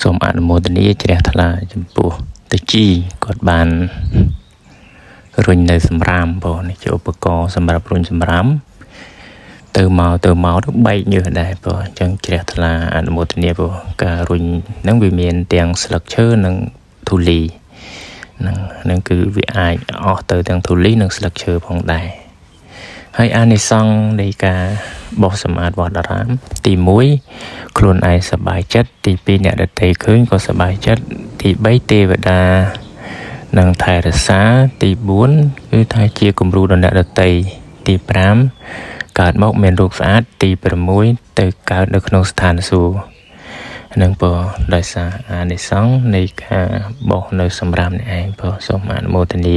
សូមអនុមោទនាជ្រះថ្លាចំពោះតាជីគាត់បានរុញនៅសម្រាមបងនេះជាឧបករណ៍សម្រាប់រុញសម្រាមទៅមកទៅបែកញើសដែរបងអញ្ចឹងជ្រះថ្លាអនុមោទនាបងការរុញហ្នឹងវាមានទាំងស្លឹកឈើនិងធូលីហ្នឹងគឺវាអាចអស់ទៅទាំងធូលីនិងស្លឹកឈើផងដែរហើយអានិសង្ឃនៃការបោសសម្អាតវត្តអារាមទី1ខ្លួនឯងសប្បាយចិត្តទី2អ្នកដទៃឃើញក៏សប្បាយចិត្តទី3ទេវតានឹងថែរក្សាទី4គឺថាជាគំរូដល់អ្នកដទៃទី5កើតមកមានរូបស្អាតទី6ទៅកើតនៅក្នុងស្ថានសួគ៌នឹងពរដោយសារអានិសង្ឃនៃការបោសនៅសម្រាប់នេះឯងពរសូមអនុមោទនា